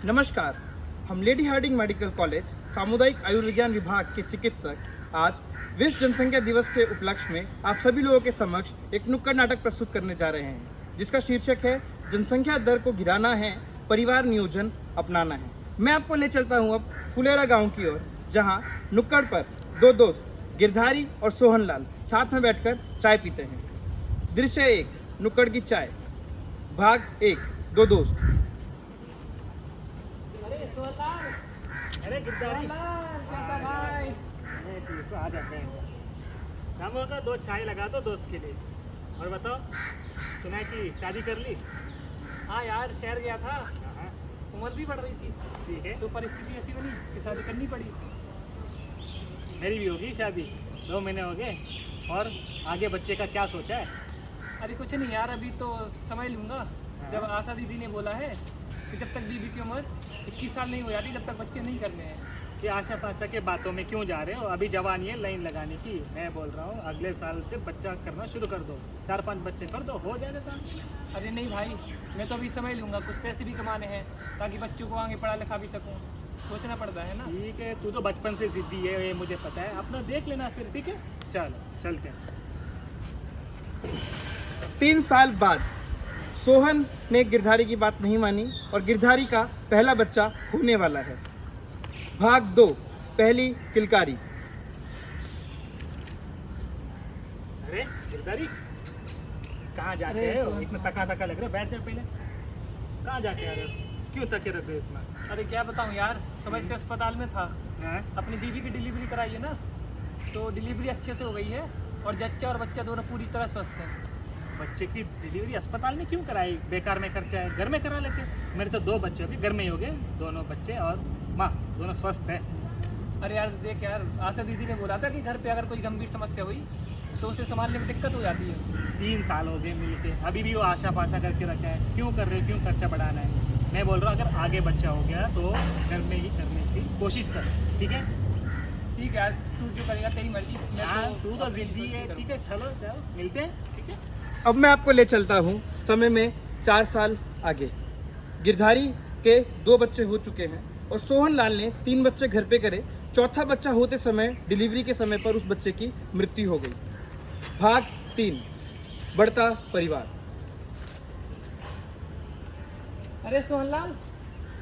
नमस्कार। हम lady Hardinge medical college सामुदायिक आयुर्विज्ञान विभाग के चिकित्सक आज विश्व जनसंख्या दिवस के उपलक्ष्य में आप सभी लोगों के समक्ष एक नुक्कड़ नाटक प्रस्तुत करने जा रहे हैं, जिसका शीर्षक है जनसंख्या दर को गिराना है, परिवार नियोजन अपनाना है। मैं आपको ले चलता हूँ अब फुलेरा गाँव की ओर, जहाँ नुक्कड़ पर दो दोस्त गिरधारी और सोहनलाल साथ में बैठकर चाय पीते हैं। दृश्य 1, नुक्कड़ की चाय। भाग 1, दो दोस्त। अरे गिरधारी कैसा भाई? ठीक है, आ जाते हैं। हम होगा 2 चाय लगा दो दोस्त के लिए। और बताओ, सुना है कि शादी कर ली? हाँ यार, शहर गया था, उम्र भी बढ़ रही थी, ठीक है, तो परिस्थिति ऐसी बनी कि शादी करनी पड़ी। मेरी भी होगी शादी, 2 महीने हो गए। और आगे बच्चे का क्या सोचा है? अरे कुछ नहीं यार, अभी तो समय लूँगा। जब आशा दीदी ने बोला है कि जब तक बीवी की उम्र 21 साल नहीं हो जाती तब तक बच्चे नहीं करने हैं। ये आशा पाशा के बातों में क्यों जा रहे हो? अभी जवानी है लाइन लगाने की। मैं बोल रहा हूँ अगले साल से बच्चा करना शुरू कर दो, 4-5 बच्चे कर दो, हो जाएगा काम। अरे नहीं भाई, मैं तो अभी समय लूँगा, कुछ पैसे भी कमाने हैं ताकि बच्चों को आगे पढ़ा लिखा भी सकूँ। सोचना पड़ता है ना। ठीक है, तू तो बचपन से जिद्दी है, ये मुझे पता है। अपना देख लेना फिर, ठीक है? चलो चलते हैं। 3 साल बाद सोहन ने गिरधारी की बात नहीं मानी और गिरधारी का पहला बच्चा होने वाला है। भाग 2, पहली किलकारी। अरे गिरधारी, कहाँ जाके अरे, हो? इतना तका तका लग रहा है, बैठ जा पहले। कहाँ जाके आ रहे हो? क्यों तके रहे हो इसमें? अरे क्या बताऊँ यार, सुबह से अस्पताल में था। हैं? अपनी बीवी की डिलीवरी कराई है ना, तो डिलीवरी अच्छे से हो गई है और जच्चा और बच्चा दोनों पूरी तरह स्वस्थ हैं। बच्चे की डिलीवरी अस्पताल में क्यों कराई? बेकार में खर्चा है, घर में करा लेते। मेरे तो 2 बच्चे अभी घर में ही हो गए, दोनों बच्चे और माँ दोनों स्वस्थ है। अरे यार देख यार, आशा दीदी ने बोला था कि घर पे अगर कोई गंभीर समस्या हुई तो उसे संभालने में दिक्कत हो जाती है। 3 साल हो गए मिलके, अभी भी वो आशा पाशा करके रखा है। क्यों कर रहे हो? क्यों खर्चा बढ़ाना है? मैं बोल रहा हूँ अगर आगे बच्चा हो गया तो घर में ही करने की कोशिश कर, ठीक है? ठीक है यार, तू जो करेगा तेरी मर्जी। मैं हाँ, तू तो जिद्दी है। ठीक है, चलो जाओ, मिलते हैं, ठीक है? अब मैं आपको ले चलता हूँ समय में 4 साल आगे। गिरधारी के 2 बच्चे हो चुके हैं और सोहनलाल ने 3 बच्चे घर पे करे। चौथा बच्चा होते समय डिलीवरी के समय पर उस बच्चे की मृत्यु हो गई। भाग 3, बढ़ता परिवार। अरे सोहनलाल,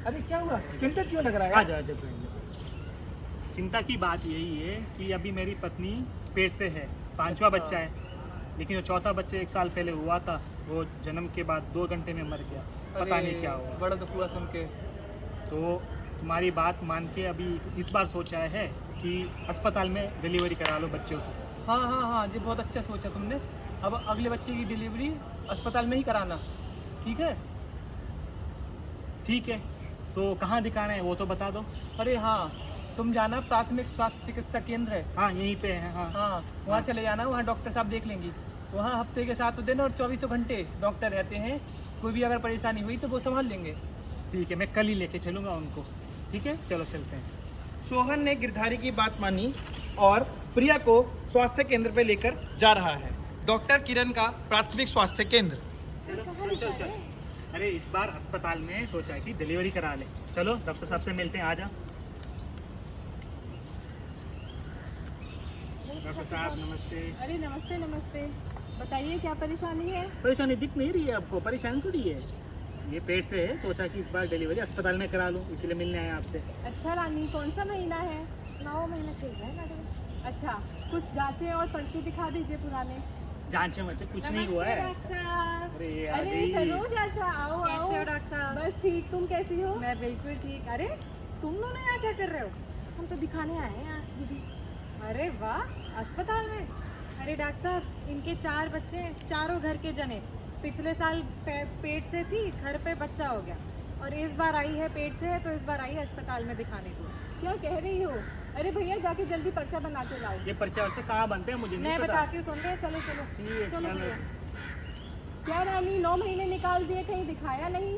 अरे क्या हुआ, चिंतित क्यों लग रहा है? आ जाओ, आ जाओ, कोई नहीं। चिंता की बात यही है कि अभी मेरी पत्नी पेट से है, 5वां बच्चा है, लेकिन जो चौथा बच्चा 1 साल पहले हुआ था वो जन्म के बाद 2 घंटे में मर गया। पता नहीं क्या हुआ। बड़ा दुख हुआ सुन के। तो तुम्हारी बात मान के अभी इस बार सोचा है कि अस्पताल में डिलीवरी करा लो बच्चों की। हाँ हाँ हाँ जी, बहुत अच्छा सोचा तुमने। अब अगले बच्चे की डिलीवरी अस्पताल में ही कराना, ठीक है? ठीक है, तो कहाँ दिखाना है वो तो बता दो। अरे हाँ, तुम जाना, प्राथमिक स्वास्थ्य चिकित्सा केंद्र है। हाँ, यहीं पे है। हाँ हाँ, वहाँ चले जाना, वहाँ डॉक्टर साहब देख लेंगी। वहाँ हफ्ते के 7 दिन और 24 घंटे डॉक्टर रहते हैं। कोई भी अगर परेशानी हुई तो वो संभाल लेंगे। ठीक है, मैं कल ही लेके चलूँगा उनको। ठीक है, चलो चलते हैं। सोहन ने गिरधारी की बात मानी और प्रिया को स्वास्थ्य केंद्र पे लेकर जा रहा है। डॉक्टर किरण का प्राथमिक स्वास्थ्य केंद्र। चल चल। अरे इस बार अस्पताल में सोचा है कि डिलीवरी करा ले। चलो डॉक्टर साहब से मिलते हैं, आ जा। डॉक्टर साहब नमस्ते। अरे नमस्ते नमस्ते, बताइए क्या परेशानी है? परेशानी दिख नहीं रही है आपको? परेशान थोड़ी है, ये पेट से है। सोचा कि इस बार डिलीवरी अस्पताल में करा लूँ, इसलिए मिलने आए आपसे। अच्छा रानी, कौन सा महीना है? 9 महीना चल रहा है मैडम। अच्छा, कुछ जांचें और पर्चे दिखा दीजिए पुराने। जांचे वाचे कुछ नहीं हुआ है। डॉक्टर साहब, अरे ये आ अरे गई। सरोज, अच्छा आओ आओ। कैसे हो डॉक्टर साहब? बस ठीक, तुम कैसी हो? मैं बिल्कुल ठीक। अरे तुम दोनों यहाँ क्या कर रहे हो? हम तो दिखाने आए हैं यहाँ दीदी। अरे वाह, अस्पताल में? अरे डॉक्टर साहब, इनके 4 बच्चे हैं, चारों घर के जने। पिछले साल पेट से थी, घर पे बच्चा हो गया, और इस बार आई है पेट से है तो इस बार आई है अस्पताल में दिखाने को। क्या कह रही हो? अरे भैया जाके जल्दी पर्चा बना के लाओ। ये पर्चे वर्चे कहाँ बनते हैं मुझे नहीं मैं पता। बताती हूँ, सुन रहे हैं? चलो चलो ठीक है, चलो चलो। भैया। क्या रानी, 9 महीने निकाल दिए, कहीं दिखाया नहीं?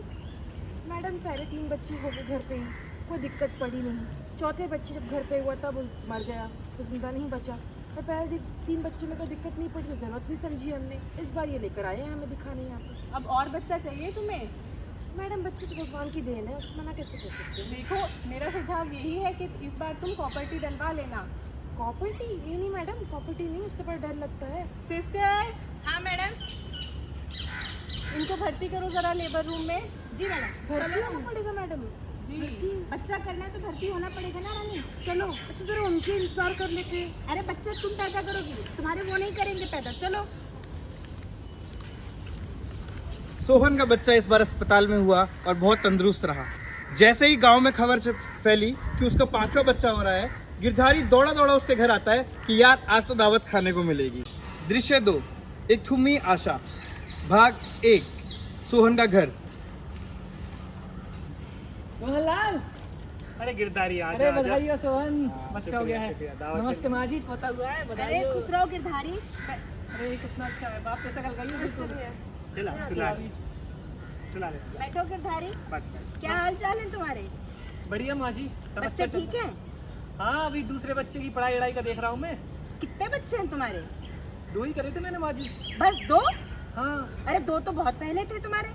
मैडम पहले 3 बच्चे हो गए घर पे ही, कोई दिक्कत पड़ी नहीं। चौथे बच्चे जब घर पे हुआ तब मर गया, तो जिंदा नहीं बचा। और पहले 3 बच्चों में कोई दिक्कत नहीं पड़ी तो ज़रूरत नहीं समझी हमने। इस बार ये लेकर आए हैं हमें दिखाने यहाँ पे। अब और बच्चा चाहिए तुम्हें? मैडम बच्चे तो भगवान की देन है, उसमें मना कैसे कर सकते हैं? देखो मेरा सुझाव यही है कि इस बार तुम प्रॉपर्टी डलवा लेना। प्रॉपर्टी नहीं मैडम, प्रॉपर्टी नहीं, उससे बड़ा डर लगता है। सिस्टर, हाँ मैडम। इनको भर्ती करो जरा लेबर रूम में। जी मैडम। भर्ती होना पड़ेगा मैडम जी। बच्चा करना है तो भर्ती होना पड़ेगा ना रानी। चलो। अच्छा जरा उनके इंतजार कर लेते हैं। अरे बच्चा तुम पैदा करोगी, तुम्हारे वो नहीं करेंगे पैदा। चलो। सोहन का बच्चा इस बार अस्पताल में हुआ और बहुत तंदुरुस्त रहा। जैसे ही गांव में खबर फैली कि उसका 5वां बच्चा हो रहा है, गिरधारी दौड़ा दौड़ा उसके घर आता है कि यार आज तो दावत खाने को मिलेगी। दृश्य 2, एक ठुम्मी आशा, भाग 1, सोहन का घर। सोहनलाल, अरे गिरधारी आ अरे जा, आ जा। बधाई हो सोहन, बच्चा हो शुक्रिया, गया है। शुक्रिया, दावत के नमस्ते लिए। माँ जी, पोता हुआ है, बधाई अरे हो। खुश रहो गिरधारी। अरे ये कितना अच्छा है, बाप कैसा कल गई चला चला चला ले बैठो गिरधारी। बैठ। क्या हाल चाल है तुम्हारे? बढ़िया माँ जी, सब बच्चा अच्छा ठीक है? हाँ, अभी दूसरे बच्चे की पढ़ाई वढ़ाई का देख रहा हूँ मैं। कितने बच्चे हैं तुम्हारे? 2 ही करे थे मैंने माँ जी। बस 2? हाँ। अरे 2 तो बहुत पहले थे तुम्हारे।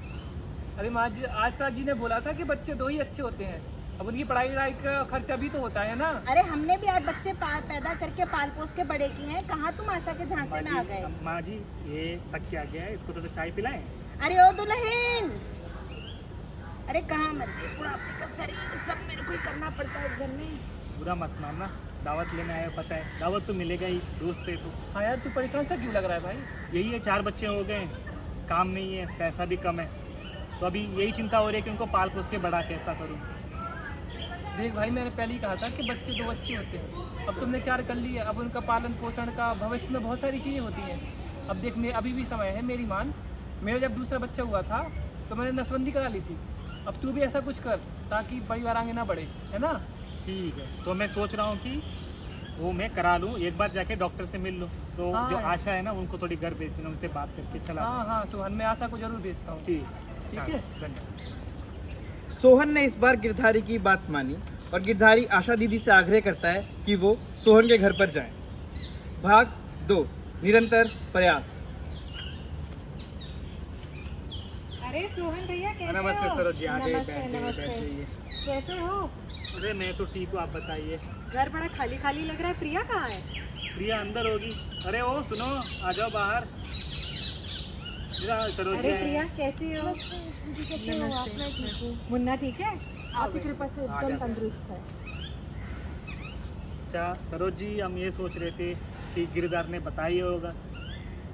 अरे माँ जी, आशा जी ने बोला था कि बच्चे 2 ही अच्छे होते हैं। अब उनकी पढ़ाई वढ़ाई का खर्चा भी तो होता है ना। अरे हमने भी आज बच्चे पैदा करके पाल पोस के बड़े किए हैं। कहाँ तुम आशा के झांसे में आ गए? माँ जी ये तक क्या गया है, इसको तो चाय पिलाएं। अरे ओ दुल्हन, अरे कहाँ मर गई? बुढ़ापे का शरीर सब मेरे को ही करना पड़ता है इस घर में। बुरा मत मानना, दावत लेने आया, पता है दावत तो मिलेगा ही, दोस्त है तो। हाँ यार, तू परेशान सा क्यों लग रहा है भाई? यही है, 4 बच्चे हो गए, काम नहीं है, पैसा भी कम है, तो अभी यही चिंता हो रही है कि उनको पाल पोस के बड़ा कैसा करूँ। देख भाई, मैंने पहले ही कहा था कि बच्चे 2 अच्छे होते हैं। अब तुमने 4 कर लिए, अब उनका पालन पोषण का भविष्य में बहुत सारी चीज़ें होती हैं। अब देख, मैं अभी भी समय है, मेरी मान। मेरा जब दूसरा बच्चा हुआ था तो मैंने नसबंदी करा ली थी। अब तू भी ऐसा कुछ कर ताकि परिवार आगे ना बढ़े, है ना? ठीक है, तो मैं सोच रहा हूँ कि वो मैं करा लूँ, एक बार जाके डॉक्टर से मिल लूँ, तो हाँ। जो आशा है ना उनको थोड़ी घर भेज देना, उनसे बात करके चला हाँ हाँ सोहन, मैं आशा को जरूर भेजता हूँ। ठीक ठीक है। धन्यवाद। सोहन ने इस बार गिरधारी की बात मानी और गिरधारी आशा दीदी से आग्रह करता है कि वो सोहन के घर पर जाएं। भाग 2, निरंतर प्रयास। अरे सोहन भैया कैसे नमस्ते हो? सरोज जी, आगे नमस्ते, बैठिए, नमस्ते। बैठिए। कैसे हो? अरे मैं तो ठीक हूँ, आप बताइए। घर बड़ा खाली खाली लग रहा है। प्रिया कहाँ है? प्रिया अंदर होगी। अरे ओ सुनो, आ जाओ बाहर। सरोज जी अरे आए प्रिया हैं। कैसी हो? कैसे हो आप? मैं ठीक हूँ, मुन्ना ठीक है? आपकी कृपा से एकदम तंदुरुस्त है। अच्छा सरोज जी, हम ये सोच रहे थे कि गिरधार ने बताया ही होगा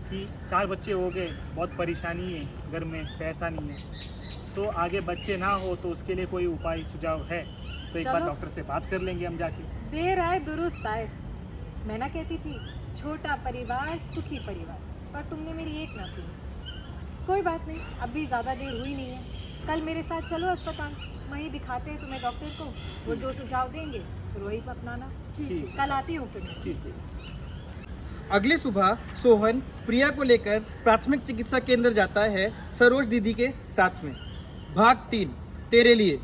कि 4 बच्चे हो गए, बहुत परेशानी है, घर में पैसा नहीं है, तो आगे बच्चे ना हो तो उसके लिए कोई उपाय सुझाव है तो एक बार चलो। डॉक्टर से बात कर लेंगे हम जाके। देर आए दुरुस्त आए। मैं ना कहती थी छोटा परिवार सुखी परिवार, पर तुमने मेरी एक ना सुनी। कोई बात नहीं, अभी ज़्यादा देर हुई नहीं है। कल मेरे साथ चलो अस्पताल, वहीं दिखाते हैं तुम्हें डॉक्टर को, वो जो सुझाव देंगे फिर वही अपनाना। ठीक। कल आती हूँ फिर। ठीक है। अगली सुबह सोहन प्रिया को लेकर प्राथमिक चिकित्सा केंद्र जाता है सरोज दीदी के साथ में। भाग 3, तेरे लिए।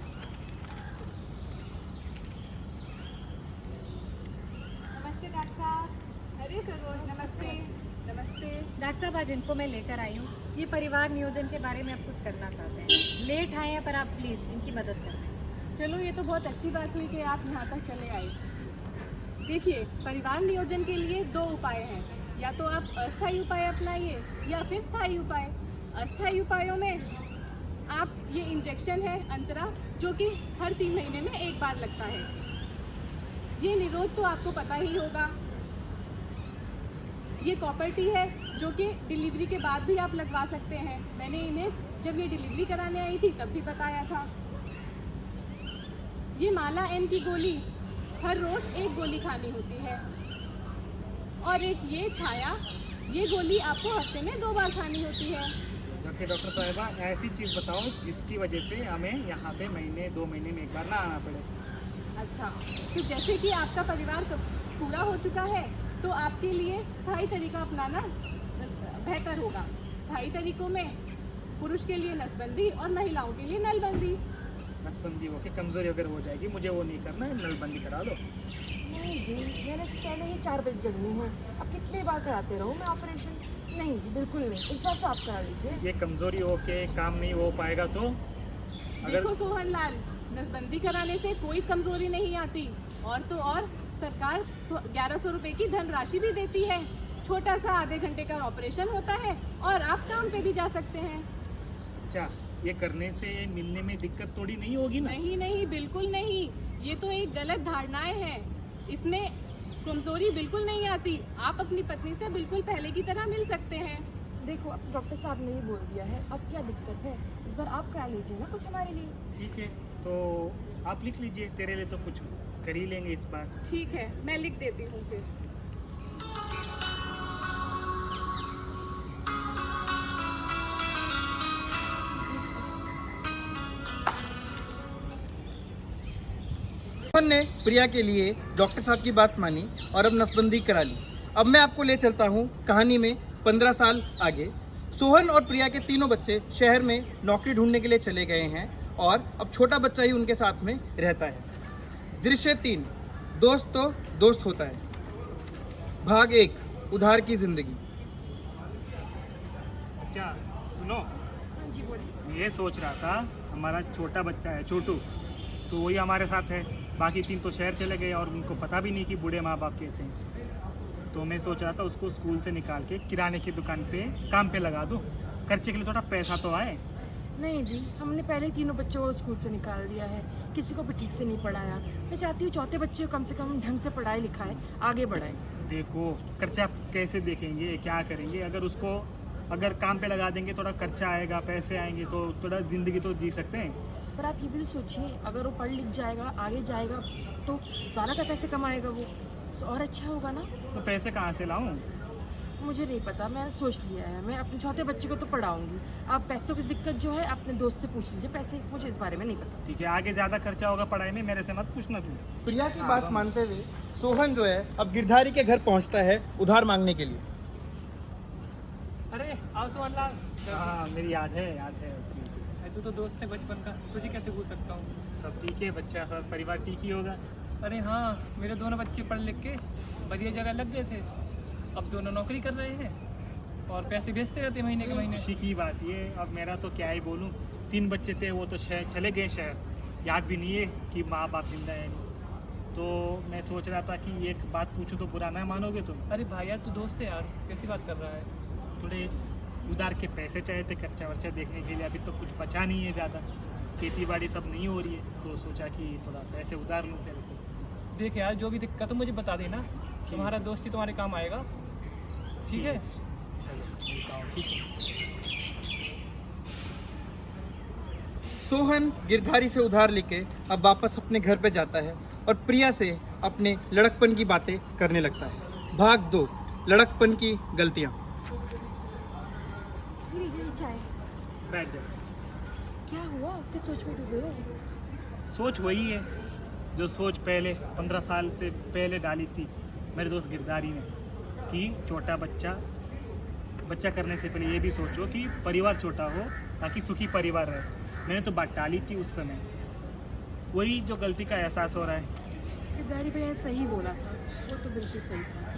नमस्ते डॉक्टर साहब। अरे सरोज, नमस्ते। नमस्ते। डॉक्टर साहब, आज इनको मैं लेकर आई हूँ। ये परिवार नियोजन के बारे में आप कुछ करना चाहते हैं। लेट आए हैं पर आप प्लीज़ इनकी मदद करें। चलो ये तो बहुत अच्छी बात हुई कि आप यहाँ तक चले आए। देखिए, परिवार नियोजन के लिए 2 उपाय हैं। या तो आप अस्थायी उपाय अपनाइए या फिर स्थायी उपाय। अस्थायी उपायों में आप ये इंजेक्शन है अंतरा, जो कि हर 3 महीने में 1 बार लगता है। ये निरोध तो आपको पता ही होगा। ये कॉपर टी है जो कि डिलीवरी के बाद भी आप लगवा सकते हैं। मैंने इन्हें जब ये डिलीवरी कराने आई थी तब भी बताया था। ये माला एम की गोली हर रोज 1 गोली खानी होती है। और एक ये छाया, ये गोली आपको हफ्ते में 2 बार खानी होती है। ओके डॉक्टर साहिबा, ऐसी चीज़ बताओ जिसकी वजह से हमें यहाँ पे महीने 2 महीने में 1 बार ना आना पड़े। अच्छा, तो जैसे कि आपका परिवार पूरा हो चुका है तो आपके लिए स्थायी तरीका अपनाना बेहतर होगा। स्थायी तरीकों में पुरुष के लिए नसबंदी और महिलाओं के लिए नलबंदी। नसबंदी हो के कमज़ोरी अगर हो जाएगी, मुझे वो नहीं करना है, नलबंदी करा दो। नहीं जी, मैंने पहले ही 4 बजे जगनी है, अब कितनी बार कराते रहो मैं ऑपरेशन? नहीं जी, बिल्कुल नहीं, इस बार तो आप करा लीजिए। ये कमज़ोरी हो के काम नहीं हो पाएगा तो देखो सोहनलाल, नसबंदी कराने से कोई कमजोरी नहीं आती, और तो और सरकार 1100 रुपए की धनराशि भी देती है। छोटा सा आधे घंटे का ऑपरेशन होता है और आप काम पे भी जा सकते हैं। अच्छा, ये करने से मिलने में दिक्कत थोड़ी नहीं होगी ना? नहीं नहीं, बिल्कुल नहीं, ये तो एक गलत धारणाएं हैं। इसमें कमजोरी बिल्कुल नहीं आती। आप अपनी पत्नी से बिल्कुल पहले की तरह मिल सकते हैं। देखो, अब डॉक्टर साहब ने ही बोल दिया है, अब क्या दिक्कत है? इस बार आप करा लीजिए ना कुछ हमारे लिए। ठीक है, तो आप लिख लीजिए, तेरे लिए तो कुछ कर ही लेंगे इस बार। ठीक है, मैं लिख देती हूँ फिर। सोहन ने प्रिया के लिए डॉक्टर साहब की बात मानी और अब नसबंदी करा ली। अब मैं आपको ले चलता हूँ कहानी में 15 साल आगे। सोहन और प्रिया के तीनों बच्चे शहर में नौकरी ढूंढने के लिए चले गए हैं और अब छोटा बच्चा ही उनके साथ में रहता है। दृश्य 3, दोस्त तो दोस्त होता है। भाग 1, उधार की जिंदगी। अच्छा सुनो, हाँ जी बोलिए। मैं ये सोच रहा था, हमारा छोटा बच्चा है छोटू, तो वही हमारे साथ है। बाकी 3 तो शहर चले गए और उनको पता भी नहीं कि बूढ़े माँ बाप कैसे हैं। तो मैं सोच रहा था उसको स्कूल से निकाल के किराने की दुकान पे काम पे लगा दूँ, खर्चे के लिए थोड़ा पैसा तो आए। नहीं जी, हमने पहले ही तीनों बच्चों को स्कूल से निकाल दिया है, किसी को भी ठीक से नहीं पढ़ाया। मैं चाहती हूँ चौथे बच्चे को कम से कम ढंग से पढ़ाए लिखाए, आगे बढ़ाए। देखो, खर्चा कैसे देखेंगे, क्या करेंगे? अगर काम पे लगा देंगे, थोड़ा खर्चा आएगा, पैसे आएंगे, तो थोड़ा ज़िंदगी तो जी सकते हैं। पर आप ये भी तो सोचिए, अगर वो पढ़ लिख जाएगा, आगे जाएगा, तो ज़्यादा का पैसे कमाएगा वो, तो और अच्छा होगा ना। तो पैसे कहाँ से लाऊं? मुझे नहीं पता, मैंने सोच लिया है, मैं अपने छोटे बच्चे को तो पढ़ाऊंगी। आप पैसों की दिक्कत जो है अपने दोस्त से पूछ लीजिए, पैसे मुझे इस बारे में नहीं पता। ठीक है, आगे ज़्यादा खर्चा होगा पढ़ाई में, मेरे से मत पूछना तुम। प्रिया की बात मानते हुए सोहन जो है अब गिरधारी के घर पहुंचता है उधार मांगने के लिए। अरे आओ सोहनलाल। हाँ, मेरी याद है तू तो दोस्त है बचपन का, तुझे कैसे भूल सकता हूँ। सब ठीक है, बच्चा सब परिवार ठीक ही होगा। अरे हाँ, मेरे दोनों बच्चे पढ़ लिख के बढ़िया जगह लग गए थे, अब दोनों नौकरी कर रहे हैं और पैसे भेजते रहते महीने के महीने। खुशी की बात ये, अब मेरा तो क्या ही बोलूँ, 3 बच्चे थे, वो तो शहर चले गए शहर, याद भी नहीं है कि माँ बाप जिंदा है। तो मैं सोच रहा था कि एक बात पूछूं तो बुरा ना मानोगे तुम? अरे भाई यार, तू दोस्त है यार, कैसी बात कर रहा है। थोड़े उधार के पैसे चाहिए थे खर्चा वर्चा देखने के लिए, अभी तो कुछ बचा नहीं है ज़्यादा, खेती बाड़ी सब नहीं हो रही है, तो सोचा कि थोड़ा पैसे उधार लूँ तेरे से। देख यार, जो भी दिक्कत हो मुझे बता देना, तुम्हारा दोस्ती तुम्हारे काम आएगा। ठीक है, चलो मिलता हूँ। ठीक है। सोहन गिरधारी से उधार लेके अब वापस अपने घर पे जाता है और प्रिया से अपने लड़कपन की बातें करने लगता है। भाग 2, लड़कपन की गलतियाँ। लीजिए चाय। बैठ जाओ। क्या हुआ, किस सोच में डूबे हो? सोच वही है जो सोच पहले 15 साल से पहले डाली थी मेरे दोस्त गिरधारी ने, कि छोटा बच्चा करने से पहले ये भी सोचो कि परिवार छोटा हो ताकि सुखी परिवार रहे। मैंने तो बात टाली थी उस समय, वही जो गलती का एहसास हो रहा है। गिरधारी भैया सही बोला था, वो तो बिल्कुल सही था।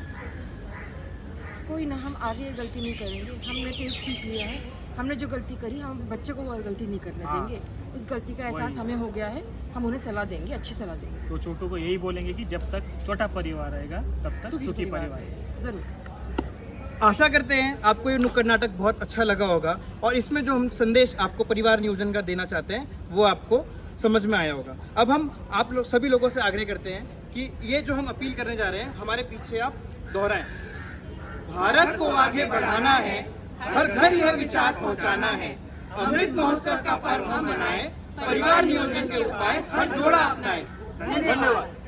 कोई ना, हम आगे ये गलती नहीं करेंगे। हमने तो एक सीख लिया है, हमने जो गलती करी हम बच्चों को वो गलती नहीं करने हाँ। देंगे। उस गलती का एहसास वही। हमें हो गया है, हम उन्हें सलाह देंगे, अच्छी सलाह देंगे। तो छोटू को यही बोलेंगे कि जब तक छोटा परिवार रहेगा तब तक सुखी परिवार रहेगा। जरूर। आशा करते हैं आपको ये नुक्कड़ नाटक बहुत अच्छा लगा होगा और इसमें जो हम संदेश आपको परिवार नियोजन का देना चाहते हैं वो आपको समझ में आया होगा। अब हम आप लोग सभी लोगों से आग्रह करते हैं कि ये जो हम अपील करने जा रहे हैं हमारे पीछे आप दोहराएं। भारत को आगे बढ़ाना है, हर घर यह विचार पहुंचाना है, अमृत महोत्सव का पर्व हम मनाएं, परिवार नियोजन के उपाय हर जोड़ा अपनाएं। धन्यवाद।